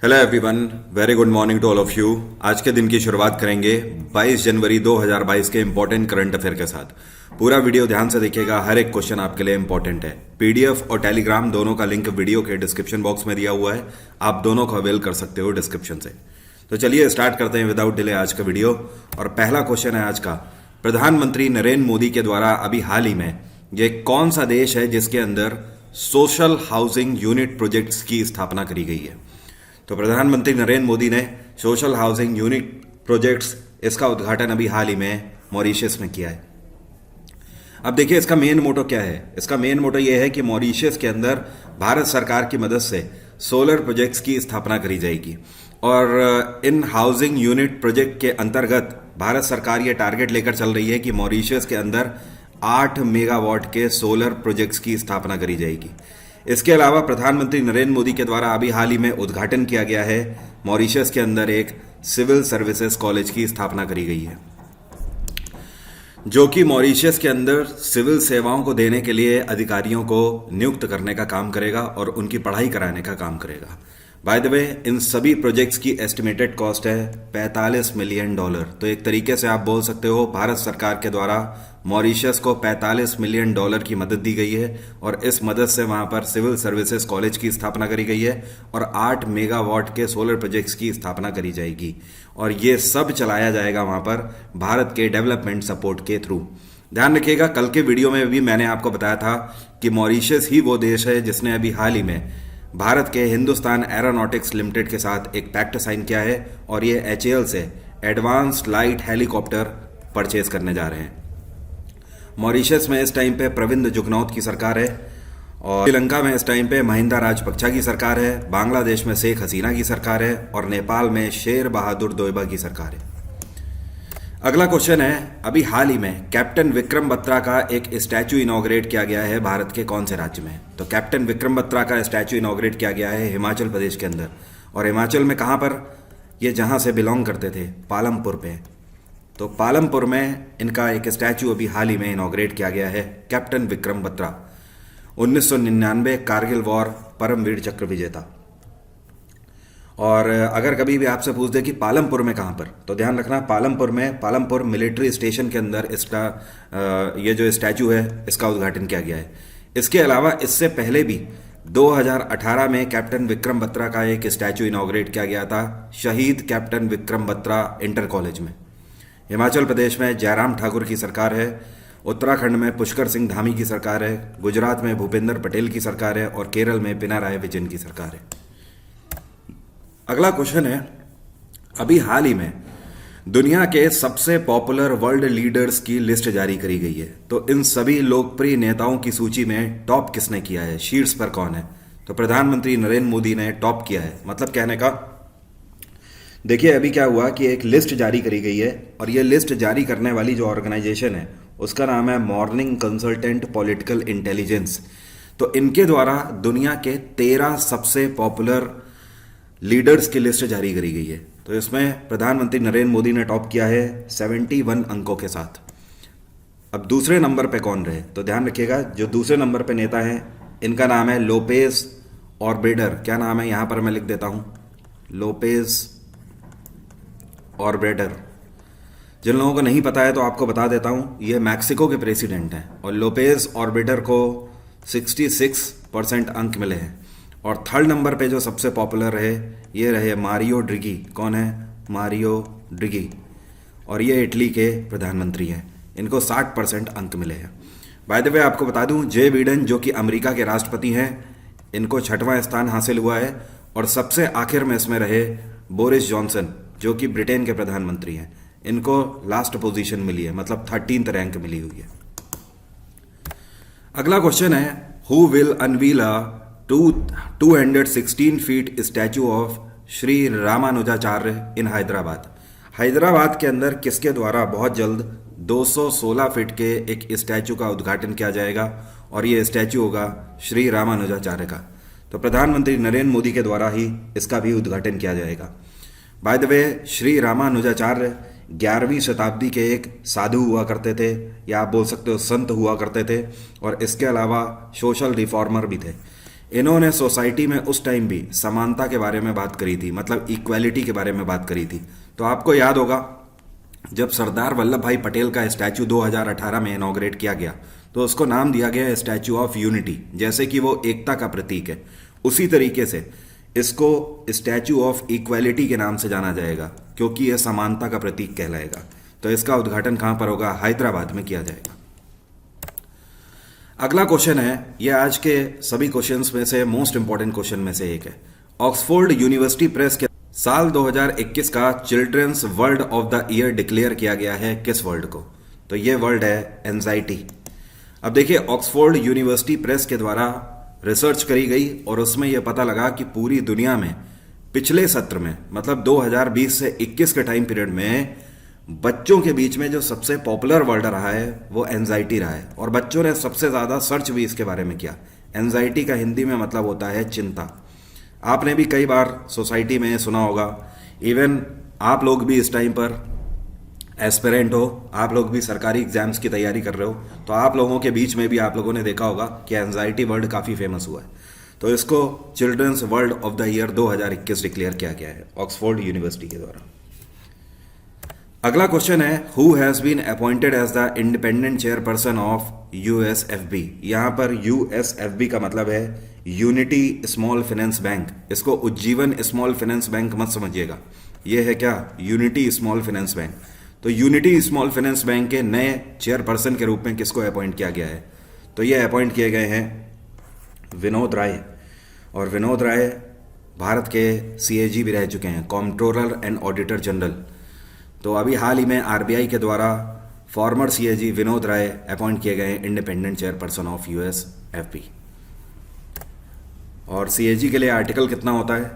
Hello everyone, very good morning to all of you. आज के दिन की शुरुआत करेंगे 22 जनवरी 2022 के इंपॉर्टेंट करंट अफेयर के साथ। पूरा वीडियो ध्यान से देखिएगा, हर एक क्वेश्चन आपके लिए इंपॉर्टेंट है। पीडीएफ और टेलीग्राम दोनों का लिंक वीडियो के डिस्क्रिप्शन बॉक्स में दिया हुआ है, आप दोनों को अवेल कर सकते हो डिस्क्रिप्शन से। तो चलिए स्टार्ट करते हैं विदाउट डिले आज का वीडियो। और पहला क्वेश्चन है आज का, प्रधानमंत्री नरेंद्र मोदी के द्वारा अभी हाल ही में ये कौन सा देश है जिसके अंदर सोशल हाउसिंग यूनिट प्रोजेक्ट्स की स्थापना करी गई है? तो प्रधानमंत्री नरेंद्र मोदी ने सोशल हाउसिंग यूनिट प्रोजेक्ट्स इसका उद्घाटन अभी हाल ही में मॉरिशस में किया है। अब देखिए इसका मेन मोटो क्या है। इसका मेन मोटो यह है कि मॉरिशस के अंदर भारत सरकार की मदद से सोलर प्रोजेक्ट्स की स्थापना करी जाएगी और इन हाउसिंग यूनिट प्रोजेक्ट के अंतर्गत भारत सरकार ये टारगेट लेकर चल रही है कि मॉरिशस के अंदर 8 मेगावाट के सोलर प्रोजेक्ट्स की स्थापना करी जाएगी। इसके अलावा प्रधानमंत्री नरेंद्र मोदी के द्वारा अभी हाल ही में उद्घाटन किया गया है मॉरिशस के अंदर एक सिविल सर्विसेज कॉलेज की स्थापना करी गई है, जो कि मॉरिशस के अंदर सिविल सेवाओं को देने के लिए अधिकारियों को नियुक्त करने का काम करेगा और उनकी पढ़ाई कराने का काम करेगा। बाय द वे, इन सभी प्रोजेक्ट्स की एस्टिमेटेड कॉस्ट है $45 मिलियन। तो एक तरीके से आप बोल सकते हो भारत सरकार के द्वारा मॉरिशस को $45 मिलियन की मदद दी गई है और इस मदद से वहां पर सिविल सर्विसेज कॉलेज की स्थापना करी गई है और 8 मेगावाट के सोलर प्रोजेक्ट्स की स्थापना करी जाएगी और ये सब चलाया जाएगा वहां पर भारत के डेवलपमेंट सपोर्ट के थ्रू। ध्यान रखिएगा, कल के वीडियो में भी मैंने आपको बताया था कि मॉरिशस ही वो देश है जिसने अभी हाल ही में भारत के हिंदुस्तान एरोनॉटिक्स लिमिटेड के साथ एक पैक्ट साइन किया है और ये HAL से एडवांस्ड लाइट हेलीकॉप्टर परचेज करने जा रहे हैं। मॉरिशस में इस टाइम पे प्रविंद जुगनौथ की सरकार है और श्रीलंका में इस टाइम पे महिंदा राजपक्षा की सरकार है, बांग्लादेश में शेख हसीना की सरकार है और नेपाल में शेर बहादुर दोयबा की सरकार है। अगला क्वेश्चन है, अभी हाल ही में कैप्टन विक्रम बत्रा का एक स्टैचू इनॉग्रेट किया गया है भारत के कौन से राज्य में? तो कैप्टन विक्रम बत्रा का स्टैचू इनॉग्रेट किया गया है हिमाचल प्रदेश के अंदर। और हिमाचल में कहाँ पर? ये जहाँ से बिलोंग करते थे, पालमपुर पे। तो पालमपुर में इनका एक स्टैचू अभी हाल ही में इनॉग्रेट किया गया है, कैप्टन विक्रम बत्रा, 1999 कारगिल वॉर परमवीर चक्र विजेता। और अगर कभी भी आपसे पूछ दे कि पालमपुर में कहाँ पर, तो ध्यान रखना पालमपुर में, पालमपुर मिलिट्री स्टेशन के अंदर इसका ये जो स्टैचू है इसका उद्घाटन किया गया है। इसके अलावा इससे पहले भी 2018 में कैप्टन विक्रम बत्रा का एक स्टैचू इनॉग्रेट किया गया था शहीद captain Vikram Batra inter college में। हिमाचल प्रदेश में जयराम ठाकुर की सरकार है, उत्तराखंड में पुष्कर सिंह धामी की सरकार है, गुजरात में भूपेंद्र पटेल की सरकार है और केरल में पिनाराई विजयन की सरकार है। अगला क्वेश्चन है, अभी हाल ही में दुनिया के सबसे पॉपुलर वर्ल्ड लीडर्स की लिस्ट जारी करी गई है। तो इन सभी लोकप्रिय नेताओं की सूची में टॉप किसने किया है, शीर्ष पर कौन है? तो प्रधानमंत्री नरेंद्र मोदी ने टॉप किया है। मतलब कहने का, देखिए अभी क्या हुआ कि एक लिस्ट जारी करी गई है और ये लिस्ट जारी करने वाली जो ऑर्गेनाइजेशन है उसका नाम है मॉर्निंग कंसल्टेंट पॉलिटिकल इंटेलिजेंस। तो इनके द्वारा दुनिया के 13 सबसे पॉपुलर लीडर्स की लिस्ट जारी करी गई है। तो इसमें प्रधानमंत्री नरेंद्र मोदी ने टॉप किया है 71 अंकों के साथ। अब दूसरे नंबर पे कौन रहे? तो ध्यान रखिएगा, जो दूसरे नंबर पे नेता है इनका नाम है लोपेज ऑब्रेडर। क्या नाम है यहां पर मैं लिख देता हूं, लोपेज ऑब्रेडर। जिन लोगों को नहीं पता है तो आपको बता देता हूं, ये मैक्सिको के प्रेसिडेंट हैं और लोपेज ऑब्रेडर को 66% अंक मिले हैं। और थर्ड नंबर पे जो सबसे पॉपुलर रहे ये रहे मारियो ड्रिगी। कौन है? मारियो ड्रिगी। और ये इटली के प्रधानमंत्री हैं, इनको 60% अंक मिले हैं। बाय द वे आपको बता दूं, जे बिडेन जो कि अमेरिका के राष्ट्रपति हैं, इनको 6वां स्थान हासिल हुआ है। और सबसे आखिर में इसमें रहे बोरिस जॉनसन जो कि ब्रिटेन के प्रधानमंत्री हैं, इनको लास्ट पोजीशन मिली है, मतलब 13th रैंक मिली हुई है। अगला क्वेश्चन है, who will unveil a 216 feet statue of Shri Ramanujacharya in Hyderabad? Hyderabad के अंदर किसके द्वारा बहुत जल्द 216 फीट के एक स्टैचू का उद्घाटन किया जाएगा और ये स्टैचू होगा श्री रामानुजाचार्य का। तो प्रधानमंत्री नरेंद्र मोदी के द्वारा ही इसका भी उद्घाटन किया जाएगा। By the way, Shri Ramanujacharya 11वीं शताब्दी के एक साधु हुआ करते थे, या आप बोल सकते हो संत हुआ करते थे, और इसके अलावा सोशल रिफॉर्मर भी थे। इन्होंने सोसाइटी में उस टाइम भी समानता के बारे में बात करी थी, मतलब इक्वालिटी के बारे में बात करी थी। तो आपको याद होगा जब सरदार वल्लभ भाई पटेल का स्टैचू 2018 में इनॉग्रेट किया गया तो उसको नाम दिया गया स्टैचू ऑफ यूनिटी, जैसे कि वो एकता का प्रतीक है। उसी तरीके से इसको स्टैचू ऑफ इक्वालिटी के नाम से जाना जाएगा क्योंकि यह समानता का प्रतीक कहलाएगा। तो इसका उद्घाटन कहां पर होगा? हैदराबाद में किया जाएगा। अगला क्वेश्चन है, यह आज के सभी क्वेश्चंस में से मोस्ट इंपॉर्टेंट क्वेश्चन में से एक है। ऑक्सफोर्ड यूनिवर्सिटी प्रेस के साल 2021 का children's world of the year declare किया गया है किस वर्ल्ड को? तो यह वर्ल्ड है एंजाइटी। अब देखिए, ऑक्सफोर्ड यूनिवर्सिटी प्रेस के द्वारा रिसर्च करी गई और उसमें यह पता लगा कि पूरी दुनिया में पिछले सत्र में, मतलब 2020 से 21 के टाइम पीरियड में बच्चों के बीच में जो सबसे पॉपुलर वर्ड रहा है वो एंजाइटी रहा है, और बच्चों ने सबसे ज्यादा सर्च भी इसके बारे में किया। एंजाइटी का हिंदी में मतलब होता है चिंता। आपने भी कई बार सोसाइटी में सुना होगा, इवन आप लोग भी इस टाइम पर एस्पिरेंट हो, आप लोग भी सरकारी एग्जाम्स की तैयारी कर रहे हो, तो आप लोगों के बीच में भी आप लोगों ने देखा होगा कि एंजाइटी वर्ड काफी फेमस हुआ है। तो इसको children's world of the year 2021 declare किया गया है ऑक्सफोर्ड यूनिवर्सिटी के द्वारा। अगला क्वेश्चन है, who has been appointed as the independent chairperson of USFB. यहां पर यूएसएफबी का मतलब है यूनिटी स्मॉल फाइनेंस बैंक। इसको उज्जीवन स्मॉल फाइनेंस बैंक मत समझिएगा, यह है क्या? Unity small finance bank. तो यूनिटी स्मॉल फाइनेंस बैंक के नए चेयरपर्सन के रूप में किसको अपॉइंट किया गया है? तो ये अपॉइंट किए गए हैं विनोद राय, और विनोद राय भारत के सीएजी भी रह चुके हैं, कॉम्प्ट्रोलर एंड ऑडिटर जनरल। तो अभी हाल ही में आरबीआई के द्वारा farmer CAG Vinod Rai appoint किए गए इंडिपेंडेंट चेयरपर्सन ऑफ यूएसएफबी। और सीएजी के लिए आर्टिकल कितना होता है?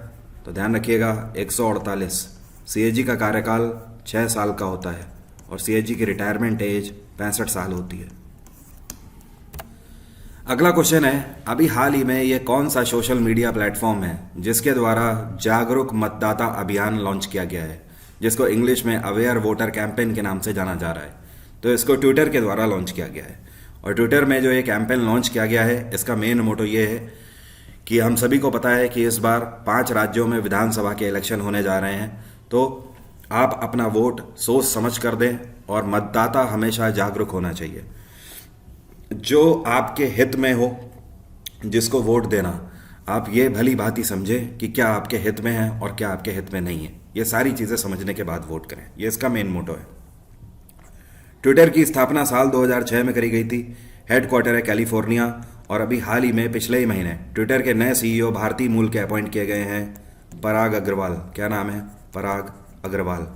तो ध्यान रखिएगा 148। सीएजी का कार्यकाल 6 साल का होता है और सीएजी की रिटायरमेंट एज 65 साल होती है। अगला क्वेश्चन है, अभी हाल ही में ये कौन सा सोशल मीडिया प्लेटफॉर्म है जिसके द्वारा जागरूक मतदाता अभियान लॉन्च किया गया है, जिसको इंग्लिश में अवेयर वोटर कैंपेन के नाम से जाना जा रहा है? तो इसको ट्विटर के द्वारा लॉन्च किया गया है। और ट्विटर में जो ये कैंपेन लॉन्च किया गया है, इसका मेन मोटो ये है कि हम सभी को पता है कि इस बार 5 राज्यों में विधानसभा के इलेक्शन होने जा रहे हैं, तो आप अपना वोट सोच समझ कर दें और मतदाता हमेशा जागरूक होना चाहिए। जो आपके हित में हो, जिसको वोट देना, आप ये भली भांति समझें कि क्या आपके हित में है और क्या आपके हित में नहीं है। ये सारी चीजें समझने के बाद वोट करें, ये इसका मेन मोटो है। ट्विटर की स्थापना साल 2006 में करी गई थी। हेडक्वार्टर है कैलिफोर्निया, और अभी हाल ही में पिछले ही महीने ट्विटर के नए सीईओ भारतीय मूल के अपॉइंट किए गए हैं पराग अग्रवाल। क्या नाम है? पराग अग्रवाल।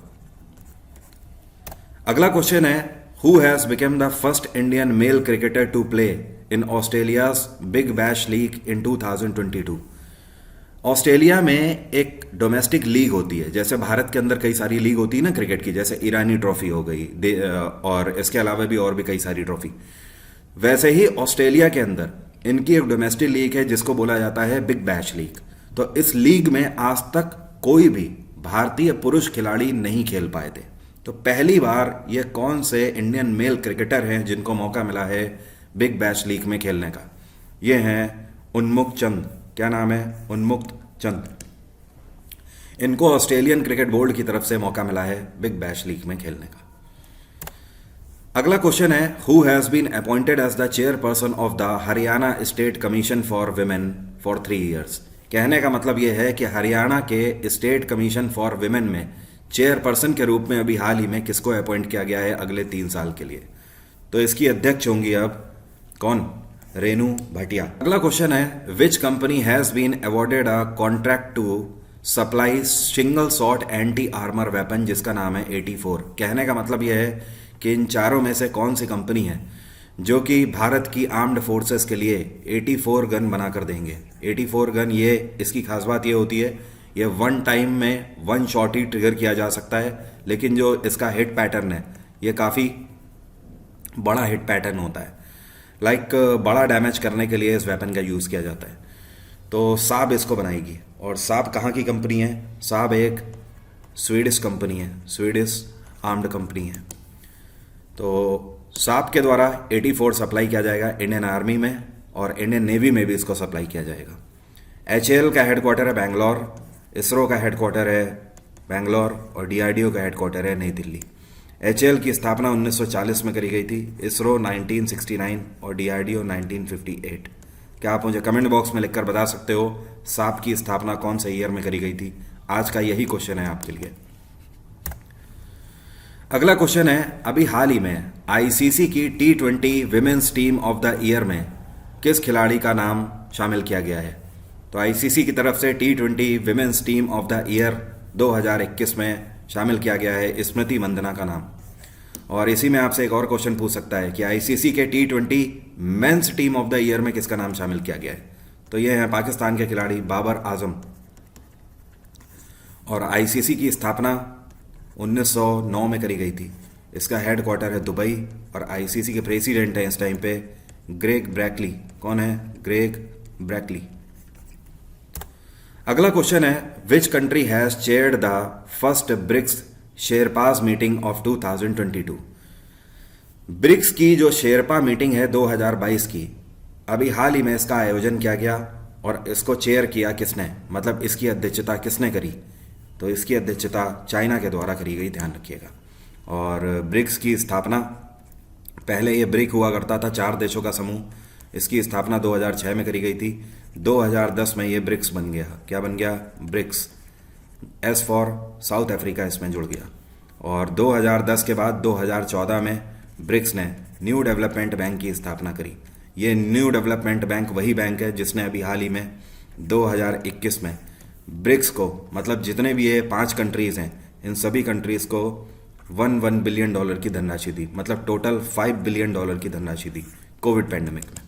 अगला क्वेश्चन है, who has become the first Indian male cricketer to play in Australia's Big Bash League in 2022। Australia में एक डोमेस्टिक लीग होती है, जैसे भारत के अंदर कई सारी लीग होती है ना क्रिकेट की, जैसे ईरानी ट्रॉफी हो गई, और इसके अलावा भी और भी कई सारी ट्रॉफी। वैसे ही ऑस्ट्रेलिया के अंदर इनकी एक डोमेस्टिक लीग है जिसको बोला जाता है बिग बैश लीग। तो इस लीग में आज तक कोई भी भारतीय पुरुष खिलाड़ी नहीं खेल पाए थे। तो पहली बार ये कौन से इंडियन मेल क्रिकेटर हैं जिनको मौका मिला है बिग बैश लीग में खेलने का? ये हैं उन्मुक्त चंद। क्या नाम है? उन्मुक्त चंद। इनको ऑस्ट्रेलियन क्रिकेट बोर्ड की तरफ से मौका मिला है बिग बैश लीग में खेलने का। अगला क्वेश्चन है, who has been appointed as the chairperson of the Haryana state commission for women for 3 years। कहने का मतलब यह है कि हरियाणा के स्टेट कमीशन फॉर विमेन में चेयरपर्सन के रूप में अभी हाल ही में किसको अपॉइंट किया गया है अगले 3 साल के लिए? तो इसकी अध्यक्ष होंगी अब कौन? रेनू भाटिया। अगला क्वेश्चन है, which company has been awarded a contract to supply single shot anti armour weapon जिसका नाम है 84। कहने का मतलब यह है कि इन चारों में से कौन सी कंपनी है जो कि भारत की आर्म्ड फोर्सेस के लिए 84 गन बना कर देंगे। 84 गन, ये इसकी खास बात ये होती है, ये 1 टाइम में 1 शॉट ही ट्रिगर किया जा सकता है, लेकिन जो इसका हिट पैटर्न है ये काफ़ी बड़ा हिट पैटर्न होता है। लाइक बड़ा डैमेज करने के लिए इस वेपन का यूज़ किया जाता है। तो साब इसको बनाएगी, और साब कहाँ की कंपनी है? साब एक स्वीडिश कंपनी है, स्वीडिश आर्म्ड कंपनी है। तो साब के द्वारा 84 सप्लाई किया जाएगा इंडियन आर्मी में, और इंडियन नेवी में भी इसको सप्लाई किया जाएगा। HAL का हेडक्वार्टर है बैंगलोर, इसरो का हेडक्वार्टर है बैंगलोर और DRDO का हेडक्वार्टर है नई दिल्ली। HAL की स्थापना 1940 में करी गई थी, इसरो 1969 और DRDO 1958। क्या आप मुझे कमेंट बॉक्स में लिखकर बता सकते हो साप की स्थापना कौन से ईयर में करी गई थी? आज का यही क्वेश्चन है आपके लिए। अगला क्वेश्चन है, अभी हाल ही में ICC की T20 women's team of the year में किस खिलाड़ी का नाम शामिल किया गया है? तो ICC की तरफ से T20 women's team of the year 2021 में शामिल किया गया है स्मृति मंदना का नाम। और इसी में आपसे एक और क्वेश्चन पूछ सकता है कि ICC के T20 men's team of the year में किसका नाम शामिल किया गया है? तो ये है पाकिस्तान के खिलाड़ी बाबर आजम। और ICC की स्थापना 1909 में करी गई थी। इसका हेडक्वार्टर है दुबई और ICC के प्रेसिडेंट हैं इस टाइम पे ग्रेग ब्रैकली। कौन है? Greg Brackley. अगला क्वेश्चन है, which country has chaired the first BRICS sherpas meeting of 2022? BRICS की जो शेरपा मीटिंग है 2022 की, अभी हाल ही में इसका आयोजन किया गया और इसको चेयर किया किसने, मतलब इसकी अध्यक्षता किसने करी? तो इसकी अध्यक्षता चाइना के द्वारा करी गई, ध्यान रखिएगा। और ब्रिक्स की स्थापना, पहले ये ब्रिक हुआ करता था 4 देशों का समूह, इसकी स्थापना 2006 में करी गई थी। 2010 में ये ब्रिक्स बन गया। क्या बन गया? BRICS. S for South Africa इसमें जुड़ गया। और 2010 के बाद 2014 में ब्रिक्स ने न्यू डेवलपमेंट बैंक की स्थापना करी। ये न्यू डेवलपमेंट बैंक वही बैंक है जिसने अभी हाल ही में 2021 में ब्रिक्स को, मतलब जितने भी ये 5 कंट्रीज हैं, इन सभी कंट्रीज को 1 बिलियन डॉलर की धनराशि दी, मतलब टोटल 5 बिलियन डॉलर की धनराशि दी कोविड पैंडेमिक में।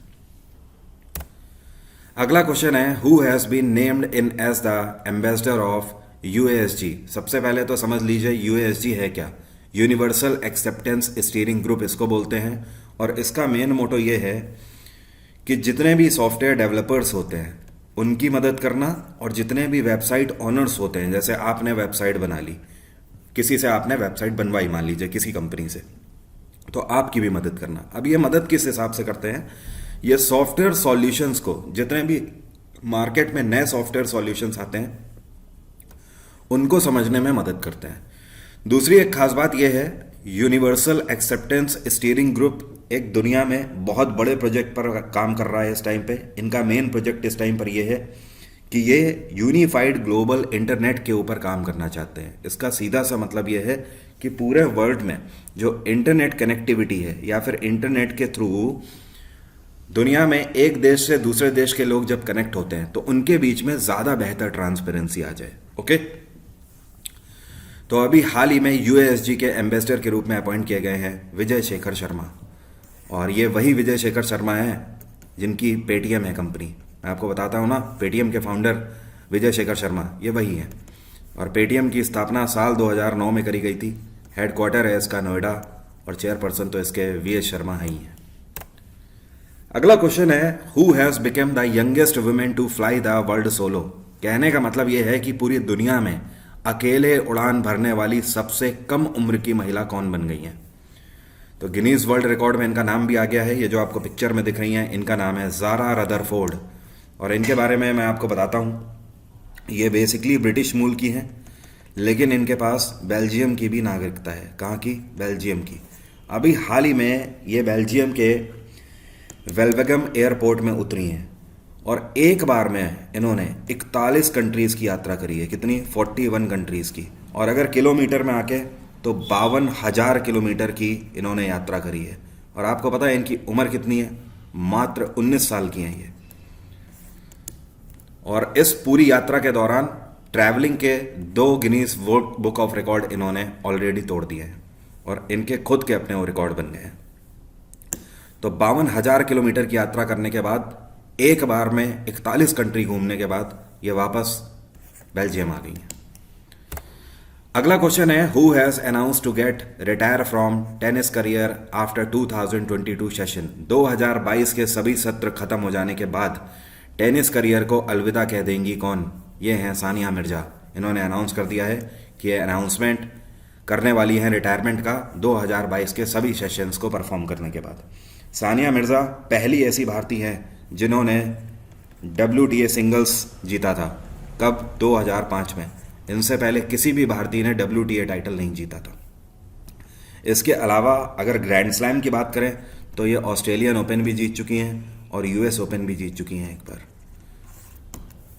अगला क्वेश्चन है, who has been named in as the ambassador of UASG? सबसे पहले तो समझ लीजिए UASG है क्या? यूनिवर्सल एक्सेप्टेंस स्टीयरिंग ग्रुप इसको बोलते हैं। और इसका मेन मोटो ये है कि जितने भी सॉफ्टवेयर डेवलपर्स होते हैं उनकी मदद करना, और जितने भी वेबसाइट ऑनर्स होते हैं, जैसे आपने वेबसाइट बना ली, किसी से आपने वेबसाइट बनवाई मान लीजिए किसी कंपनी से, तो आपकी भी मदद करना। अब ये मदद किस हिसाब से करते हैं? ये सॉफ्टवेयर सॉल्यूशंस को, जितने भी मार्केट में नए सॉफ्टवेयर सॉल्यूशंस आते हैं उनको समझने में मदद करते हैं। दूसरी एक खास बात यह है, यूनिवर्सल एक्सेप्टेंस स्टीयरिंग ग्रुप एक दुनिया में बहुत बड़े प्रोजेक्ट पर काम कर रहा है इस टाइम पे। इनका मेन प्रोजेक्ट इस टाइम पर यह है कि ये यूनिफाइड ग्लोबल इंटरनेट के ऊपर काम करना चाहते हैं। इसका सीधा सा मतलब यह है कि पूरे वर्ल्ड में जो इंटरनेट कनेक्टिविटी है या फिर इंटरनेट के थ्रू दुनिया में एक देश से दूसरे देश के लोग जब कनेक्ट होते हैं तो उनके बीच में ज़्यादा बेहतर ट्रांसपेरेंसी आ जाए। ओके, तो अभी हाल ही में UASG के एम्बेसडर के रूप में अपॉइंट किए गए हैं विजय शेखर शर्मा। और ये वही विजय शेखर शर्मा हैं जिनकी पेटीएम है कंपनी। मैं आपको बताता हूँ ना, पेटीएम के फाउंडर विजय शेखर शर्मा ये वही हैं। और पेटीएम की स्थापना साल 2009 में करी गई थी। हेडक्वार्टर है इसका नोएडा और चेयरपर्सन तो इसके VS शर्मा ही हैं। अगला क्वेश्चन है, who has become the youngest women to fly the world solo? कहने का मतलब यह है कि पूरी दुनिया में अकेले उड़ान भरने वाली सबसे कम उम्र की महिला कौन बन गई हैं? तो गिनीज वर्ल्ड रिकॉर्ड में इनका नाम भी आ गया है। ये जो आपको पिक्चर में दिख रही हैं, इनका नाम है ज़ारा रदरफोर्ड। और इनके बारे में मैं आपको बताता हूँ, ये बेसिकली ब्रिटिश मूल की हैं, लेकिन इनके पास बेल्जियम की भी नागरिकता है। कहाँ की? बेल्जियम की। अभी हाल ही में ये बेल्जियम के वेल्वेगम एयरपोर्ट में उतरी हैं और एक बार में इन्होंने 41 कंट्रीज़ की यात्रा करी है। कितनी? 41 कंट्रीज़ की। और अगर किलोमीटर में आके तो 52,000 किलोमीटर की इन्होंने यात्रा करी है। और आपको पता है इनकी उम्र कितनी है? मात्र 19 साल की हैं ये। और इस पूरी यात्रा के दौरान ट्रैवलिंग के 2 Guinness world book of record इन्होंने ऑलरेडी तोड़ दिए हैं और इनके खुद के अपने वो रिकॉर्ड बन गए हैं। तो 52,000 किलोमीटर की यात्रा करने के बाद, एक बार में 41 कंट्री घूमने के बाद ये वापस बेल्जियम आ गई हैं। अगला क्वेश्चन है, who has announce to get retire from tennis career after 2022 session? 2022 के सभी सत्र खत्म हो जाने के बाद टेनिस करियर को अलविदा कह देंगी कौन? ये हैं सानिया मिर्जा। इन्होंने अनाउंस कर दिया है कि ये अनाउंसमेंट करने वाली हैं रिटायरमेंट का 2022 के सभी सेशंस को परफॉर्म करने के बाद। सानिया मिर्जा पहली ऐसी भारतीय हैं जिन्होंने WTA सिंगल्स जीता था। कब? 2005 में। इनसे पहले किसी भी भारतीय ने WTA टाइटल नहीं जीता था। इसके अलावा अगर ग्रैंड स्लैम की बात करें तो ये ऑस्ट्रेलियन ओपन भी जीत चुकी हैं और US ओपन भी जीत चुकी हैं एक बार।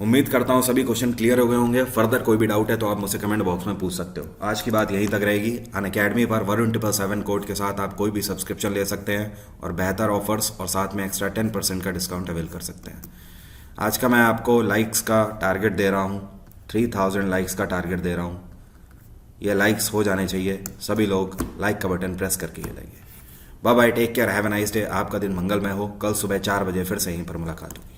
उम्मीद करता हूँ सभी क्वेश्चन क्लियर हो गए होंगे। फर्दर कोई भी डाउट है तो आप मुझसे कमेंट बॉक्स में पूछ सकते हो। आज की बात यहीं तक रहेगी। अनअकैडमी पर Varun777 कोड के साथ आप कोई भी सब्सक्रिप्शन ले सकते हैं और बेहतर ऑफर्स और साथ में एक्स्ट्रा 10% का डिस्काउंट अवेल कर सकते हैं। आज का मैं आपको लाइक्स का टारगेट दे रहा हूँ, 3000 लाइक्स का टारगेट दे रहा हूँ। ये लाइक्स हो जाने चाहिए, सभी लोग लाइक का बटन प्रेस करके ये लाइए। Bye bye, take care, have a nice day. आपका दिन मंगलमय हो। कल सुबह 4 बजे फिर से यहीं पर मुलाकात होगी।